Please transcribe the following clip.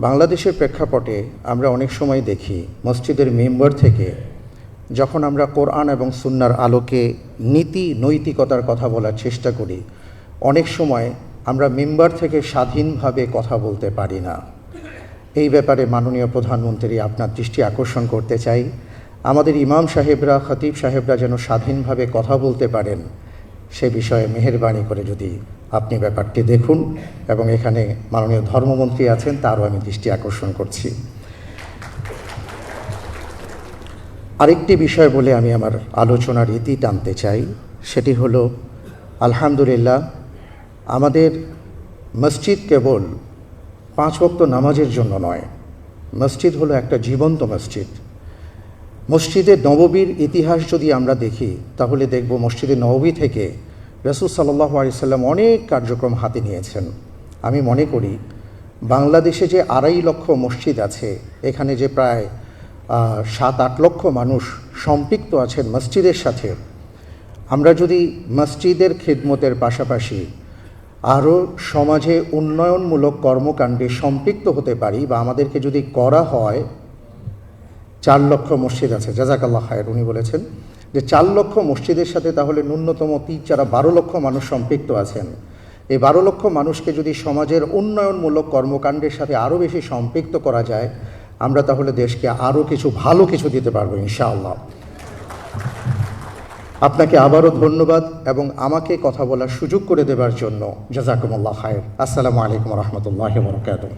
বাংলাদেশের প্রেক্ষাপটে আমরা অনেক সময় দেখি মসজিদের মেম্বার থেকে যখন আমরা কোরআন এবং সুন্নাহর আলোকে নীতি নৈতিকতার কথা বলার চেষ্টা করি, অনেক সময় আমরা মেম্বার থেকে স্বাধীনভাবে কথা বলতে পারি না। এই ব্যাপারে মাননীয় প্রধানমন্ত্রী আপনার দৃষ্টি আকর্ষণ করতে চাই। আমাদের ইমাম সাহেবরা, খতিব সাহেবরা যেন স্বাধীনভাবে কথা বলতে পারেন, সে বিষয়ে মেহেরবানি করে যদি আপনি ব্যাপারটি দেখুন, এবং এখানে মাননীয় ধর্মমন্ত্রী আছেন, তারও আমি দৃষ্টি আকর্ষণ করছি। আরেকটি বিষয় বলে আমি আমার আলোচনার ইতি টানতে চাই, সেটি হলো আলহামদুলিল্লাহ আমাদের মসজিদ কেবল 5 ওয়াক্ত নামাজের জন্য নয়, মসজিদ হলো একটা জীবন্ত মসজিদ। মসজিদে নববীর ইতিহাস যদি আমরা দেখি, তাহলে দেখব মসজিদে নববী থেকে রাসূল সাল্লাল্লাহু আলাইহি সাল্লাম অনেক কার্যক্রম হাতে নিয়েছেন। আমি মনে করি বাংলাদেশে যে 2.5 লক্ষ মসজিদ আছে, এখানে যে প্রায় 7-8 লক্ষ মানুষ সম্পৃক্ত আছেন মসজিদের সাথে, আমরা যদি মসজিদের খিদমতের পাশাপাশি আরও সমাজে উন্নয়নমূলক কর্মকাণ্ডে সম্পৃক্ত হতে পারি, বা আমাদেরকে যদি করা হয়, 4 লক্ষ মসজিদ আছে, জাযাকাল্লাহ খায়ের, উনি বলেছেন যে 4 লক্ষ মসজিদের সাথে তাহলে ন্যূনতম 12 লক্ষ মানুষ সম্পৃক্ত আছেন। এই 12 লক্ষ মানুষকে যদি সমাজের উন্নয়নমূলক কর্মকাণ্ডের সাথে আরও বেশি সম্পৃক্ত করা যায়, আমরা তাহলে দেশকে আরও ভালো কিছু দিতে পারবো ইনশাআল্লাহ। আপনাকে আবারও ধন্যবাদ এবং আমাকে কথা বলার সুযোগ করে দেওয়ার জন্য জাযাকুমুল্লাহ খায়ের। আসসালামু আলাইকুম ওয়া রাহমাতুল্লাহি ওয়া বারাকাতুহু।